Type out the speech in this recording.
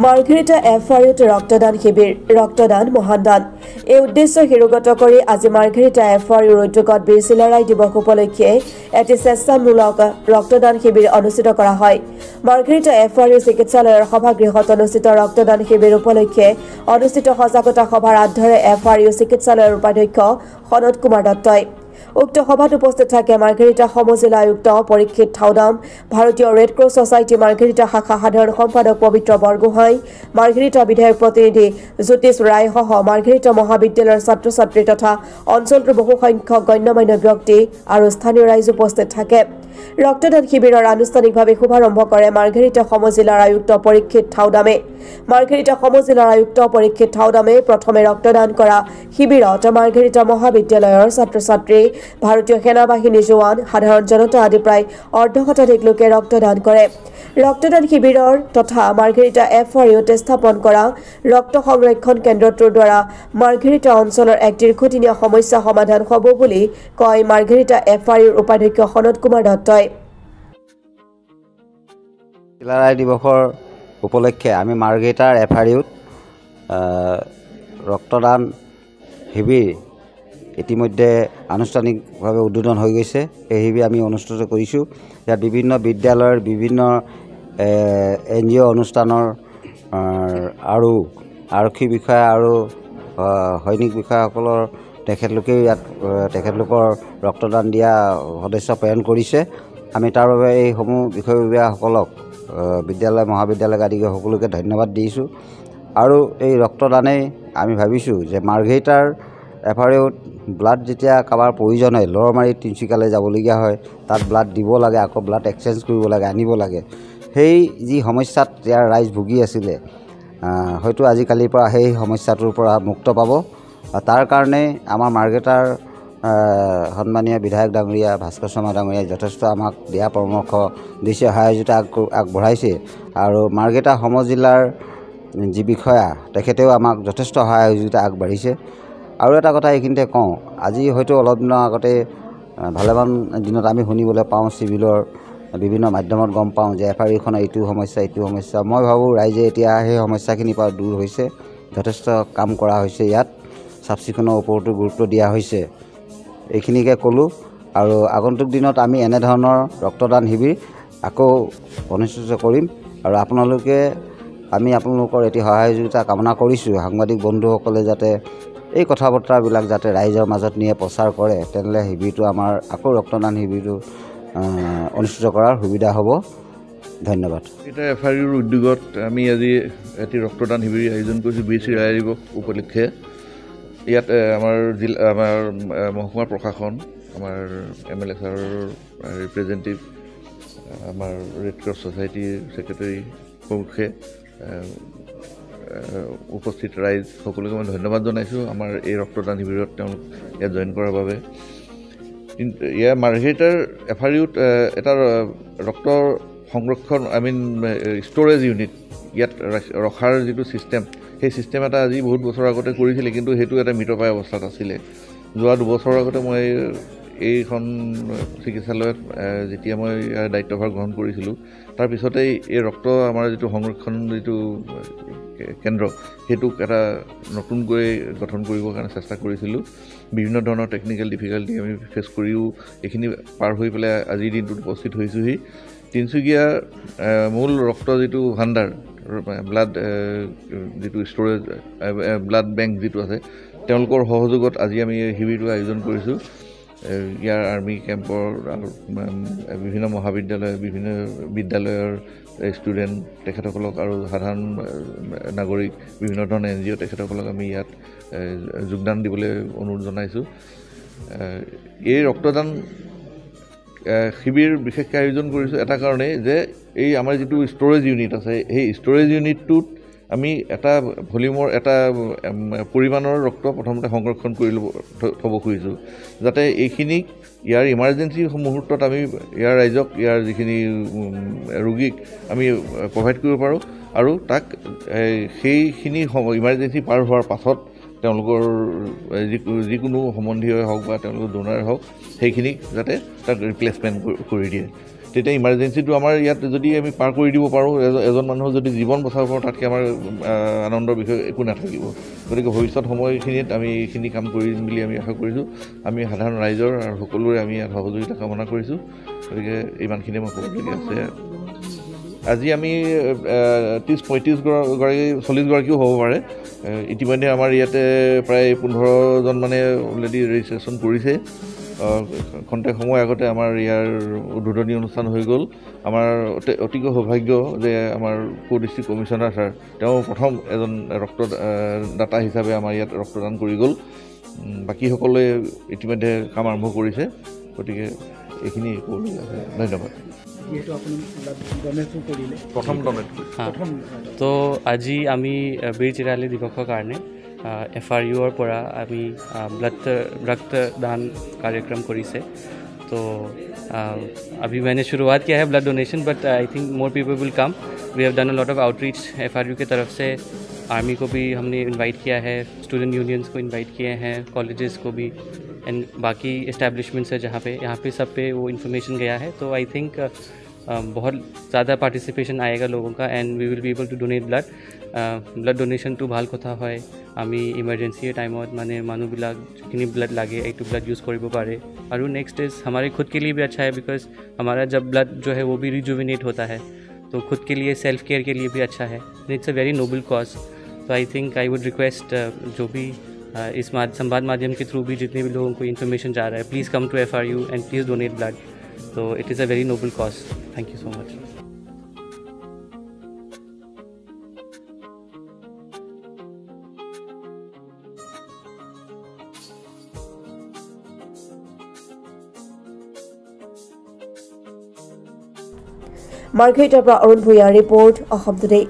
মাৰ্ঘেৰিটা এফআৰইউত ৰক্তদান শিবিৰ ৰক্তদান মহাদান এই উদ্দেশ্য হিৰোগত কৰি আজি মাৰ্ঘেৰিটা এফআৰইউৰ উদ্যোগত বীৰ চিলাৰায় দিৱস উপলক্ষে এটি স্বেচ্ছামূলক ৰক্তদান শিবিৰ অনুষ্ঠিত কৰা হয় মাৰ্ঘেৰিটা এফআৰইউ চিকিৎসালয়ৰ সভাগৃহত অনুষ্ঠিত ৰক্তদান শিবিৰ উপলক্ষে অনুষ্ঠিত সজাগতা সভাৰ আধাৰে এফআৰইউ চিকিৎসালয়ৰ উপাধ্যক্ষ সনত কুমাৰ দত্তই উক্ত সভাত উপস্থিত থাকে মাৰ্ঘেৰিটা সমজিলা আয়ুক্ত পৰীক্ষিত থাউদাম ভাৰতীয় ৰেড ক্ৰছ ছ'চাইটি মাৰ্ঘেৰিটা শাখা সাধাৰণ সম্পাদক পবিত্ৰ বৰগোহাঁই মাৰ্ঘেৰিটা বিধায়ক প্ৰতিনিধি জ্যোতিষ ৰায়সহ মাৰ্ঘেৰিটা মহাবিদ্যালয়ৰ ছাত্ৰ ছাত্ৰী তথা অঞ্চলটোৰ বহু সংখ্যক গণ্যমান্য ব্যক্তি আৰু স্থানীয় ৰাইজ উপস্থিত থাকে ৰক্তদান শিবিৰৰ আনুষ্ঠানিকভাৱে শুভাৰম্ভ কৰে মাৰ্ঘেৰিটা সমজিলাৰ আয়ুক্ত পৰীক্ষিত থাউদামে মাৰ্ঘেৰিটা সমজিলাৰ আয়ুক্ত পৰীক্ষিত থাউদামে প্ৰথমে ৰক্তদান কৰা শিবিৰত মাৰ্ঘেৰিটা মহাবিদ্যালয়ৰ ছাত্ৰ ছাত্ৰী ভাৰতীয় সেনা বাহিনী জোৱান সাধাৰণ জনতা আদি প্ৰায় অৰ্ধশতাধিক লোকে ৰক্তদান কৰে ৰক্তদান শিবিৰৰ তথা মাৰ্ঘেৰিটা এফআৰইউত স্থাপন কৰা ৰক্ত সংৰক্ষণ কেন্দ্ৰটোৰ দ্বাৰা মাৰ্ঘেৰিটা অঞ্চলৰ এক দীৰ্ঘদিনীয়া সমস্যা সমাধান হ'ব বুলি কয় মাৰ্ঘেৰিটা এফআৰইউৰ উপাধ্যক্ষ সনত কুমাৰ দত্তই চিলাৰায় দিৱসৰ উপলক্ষে আমি মাৰ্ঘেৰিটাৰ এফআৰইউত ৰক্তদান শিবিৰ ইতিমধ্যে আনুষ্ঠানিকভাৱে উদ্বোধন হৈ গৈছে এই শিবিৰ আমি অনুষ্ঠিত কৰিছোঁ ইয়াত বিভিন্ন বিদ্যালয়ৰ বিভিন্ন এনজিঅ' অনুষ্ঠানৰ আৰু আৰক্ষী বিষয়া আৰু সৈনিক বিষয়াসকলৰ তেখেতলোকৰ ৰক্তদান দিয়া সদস্য প্ৰেৰণ কৰিছে আমি তাৰ বাবে এইসমূহ বিষয়ববীয়াসকলক বিদ্যালয় মহাবিদ্যালয় আদি সকলোকে ধন্যবাদ দিছোঁ আৰু এই ৰক্তদানেই আমি ভাবিছোঁ যে মাৰ্ঘেৰিটাৰ এফআৰইউত ব্লাড যেতিয়া কাৰোবাৰ প্ৰয়োজন হয় লৰমাৰী তিনিচুকীয়ালৈ যাবলগীয়া হয় তাত ব্লাড দিব লাগে আকৌ ব্লাড এক্সচেঞ্জ কৰিব লাগে আনিব লাগে সেই যি সমস্যাত ইয়াৰ ৰাইজ ভুগি আছিলে হয়তো আজিকালিৰ পৰা সেই সমস্যাটোৰ পৰা মুক্ত পাব তাৰ কাৰণে আমাৰ মাৰ্ঘেৰিটাৰ সন্মানীয় বিধায়ক ডাঙৰীয়া ভাস্কৰ শৰ্মা ডাঙৰীয়াই যথেষ্ট আমাক দিয়া পৰামৰ্শ দিছে সহায়যোগিতা আগবঢ়াইছে আৰু মাৰ্ঘেৰিটা সমজিলাৰ যি বিষয়া তেখেতেও আমাক যথেষ্ট সহায়যোগিতা আগবাঢ়িছে আৰু এটা কথা এইখিনিতে কওঁ আজি হয়তো অলপ দিনৰ আগতে ভালেমান দিনত আমি শুনিবলৈ পাওঁ চিভিলৰ বিভিন্ন মাধ্যমত গম পাওঁ যে এফআৰইউখনৰ এইটো সমস্যা মই ভাবোঁ ৰাইজে এতিয়া সেই সমস্যাখিনিৰ পৰা দূৰ হৈছে যথেষ্ট কাম কৰা হৈছে ইয়াত চাফ চিকুণৰ ওপৰতো গুৰুত্ব দিয়া হৈছে এইখিনিকে ক'লোঁ আৰু আগন্তুক দিনত আমি এনেধৰণৰ ৰক্তদান শিবিৰ আকৌ অনুষ্ঠিত কৰিম আৰু আপোনালোকৰ এটি সহায়যোগিতা কামনা কৰিছোঁ সাংবাদিক বন্ধুসকলে যাতে এই কথা বতৰাবিলাক যাতে ৰাইজৰ মাজত নিয়ে প্ৰচাৰ কৰে তেনেহ'লে শিবিৰটো আমাৰ আকৌ ৰক্তদান শিবিৰটো অনুষ্ঠিত কৰাৰ সুবিধা হ'ব ধন্যবাদ এটা এফআৰইউৰ উদ্যোগত আমি আজি এটি ৰক্তদান শিবিৰ আয়োজন কৰিছোঁ বীৰ চিলাৰায় দিৱস উপলক্ষে ইয়াত আমাৰ মহকুমাৰ প্ৰশাসন আমাৰ MLA ছাৰৰ ৰিপ্ৰেজেণ্টেটিভ আমাৰ ৰেড ক্ৰছ ছ'চাইটিৰ ছেক্ৰেটাৰী প্ৰমুখে উপস্থিত ৰাইজ সকলোকে মই ধন্যবাদ জনাইছোঁ আমাৰ এই ৰক্তদান শিবিৰত তেওঁলোক ইয়াত জইন কৰাৰ বাবে ইয়াৰ মাৰ্ঘেৰিটাৰ এফআৰইউত এটা ৰক্ত সংৰক্ষণ ষ্ট'ৰেজ ইউনিট ইয়াত ৰখাৰ যিটো ছিষ্টেম সেই ছিষ্টেম এটা আজি বহুত বছৰ আগতে কৰিছিলে কিন্তু সেইটো এটা মৃতপ্ৰায় অৱস্থাত আছিলে যোৱা 2 বছৰৰ আগতে মই এইখন চিকিৎসালয়ত যেতিয়া মই ইয়াৰ দায়িত্বভাৰ গ্ৰহণ কৰিছিলোঁ তাৰপিছতেই এই ৰক্ত আমাৰ যিটো সংৰক্ষণ যিটো কেন্দ্ৰ সেইটোক এটা নতুনকৈ গঠন কৰিবৰ কাৰণে চেষ্টা কৰিছিলোঁ বিভিন্ন ধৰণৰ টেকনিকেল ডিফিকাল্টি আমি ফেচ কৰিও এইখিনি পাৰ হৈ পেলাই আজিৰ দিনটোত উপস্থিত হৈছোঁহি তিনিচুকীয়া মূল ৰক্ত যিটো ভাণ্ডাৰ ব্লাড যিটো ষ্ট'ৰেজ ব্লাড বেংক যিটো আছে তেওঁলোকৰ সহযোগত আজি আমি এই শিবিৰটো আয়োজন কৰিছোঁ ইয়াৰ আৰ্মি কেম্পৰ আৰু বিভিন্ন মহাবিদ্যালয় বিভিন্ন বিদ্যালয়ৰ ষ্টুডেণ্ট তেখেতসকলক আৰু সাধাৰণ নাগৰিক বিভিন্ন ধৰণৰ NGO তেখেতসকলক আমি ইয়াত যোগদান দিবলৈ অনুৰোধ জনাইছোঁ এই ৰক্তদান শিবিৰ বিশেষকৈ আয়োজন কৰিছোঁ এটা কাৰণেই যে এই আমাৰ যিটো ষ্ট'ৰেজ ইউনিট আছে সেই ষ্ট'ৰেজ ইউনিটটোত আমি এটা ভলিউমৰ এটা পৰিমাণৰ ৰক্ত প্ৰথমতে সংৰক্ষণ কৰি থ'ব খুজিছোঁ যাতে এইখিনিক ইয়াৰ ইমাৰ্জেঞ্চি মুহূৰ্তত আমি ইয়াৰ ৰাইজক ইয়াৰ যিখিনি ৰোগীক আমি প্ৰভাইড কৰিব পাৰোঁ আৰু তাক সেইখিনি ইমাৰ্জেঞ্চি পাৰ হোৱাৰ পাছত তেওঁলোকৰ যিকোনো সম্বন্ধীয় হওক বা তেওঁলোকৰ ডোনাৰ হওক সেইখিনিক যাতে তাক ৰিপ্লেচমেণ্ট কৰি দিয়ে তেতিয়া ইমাৰ্জেঞ্চিটো আমাৰ ইয়াত যদি আমি পাৰ কৰি দিব পাৰোঁ এজন মানুহৰ যদি জীৱন বচাব পাৰোঁ তাতকৈ আমাৰ আনন্দৰ বিষয় একো নাথাকিব গতিকে ভৱিষ্যত সময়খিনিত আমি এইখিনি কাম কৰিম বুলি আমি আশা কৰিছোঁ আমি সাধাৰণ ৰাইজৰ আৰু সকলোৰে আমি ইয়াত সহযোগিতা কামনা কৰিছোঁ গতিকে ইমানখিনিয়ে মই ক'বলগীয়া আছে আজি আমি 30-35 হ'ব পাৰে ইতিমধ্যে আমাৰ ইয়াতে প্ৰায় 15জন মানে অলৰেডি ৰেজিষ্ট্ৰেশ্যন কৰিছে খন্তেক সময় আগতে আমাৰ ইয়াৰ উদ্বোধনী অনুষ্ঠান হৈ গ'ল আমাৰ অতিকৈ সৌভাগ্য যে আমাৰ ডিষ্ট্ৰিক্ট কমিশ্যনাৰ ছাৰ তেওঁ প্ৰথম এজন ৰক্তদাতা হিচাপে আমাৰ ইয়াত ৰক্তদান কৰি গ'ল বাকীসকলে ইতিমধ্যে কাম আৰম্ভ কৰিছে গতিকে এইখিনি ক'বলগীয়া আছে ধন্যবাদ প্ৰথম ডনেট তো আজি আমি বীৰ চিৰালী দিৱসৰ কাৰণে FRUৰ পৰা আমি रक्तदान कार्यक्रम करिसे तो अभी मैंने शुरुआत किया है blood donation but I think more people will come we have done a lot of outreach FRU के तरफ से आर्मी को भी हमने इनवाइट किया है स्टूडेंट यूनियंस को इनवाइट किए हैं कॉलेजेस को भी एंड बाकी इस्टेब्लिशमेंट्स है यहाँ पे सब पे वो इन्फॉर्मेशन गया है तो आई थिंक बहुत ज़्यादा पार्टिसिपेशन आएगा लोगों का and we will be able to donate blood donation to ভাল কথা হয় আমি इमरजेंसी टाइमत माने मानुबिलाक जिखिनि ब्लड लागे एक ब्लड यूज़ करिब पारे और नेक्स्ट इज हमारे खुद के लिए भी अच्छा है बिकॉज हमारा जब ब्लड जो है वो भी रिजुविनेट होता है तो खुद के लिए सेल्फ केयर के लिए भी अच्छा है it's a very noble cause तो I think I would request जो भी इस संवाद माध्यम के थ्रू भी जितने भी लोगों को इन्फॉर्मेशन जा रहा है please come to FRU and please donate blood तो it is a very noble cause thank you so much মাৰ্ঘেৰিটাৰ পৰা অৰুণ ভূঞাৰ ৰিপৰ্ট অসম টুডে।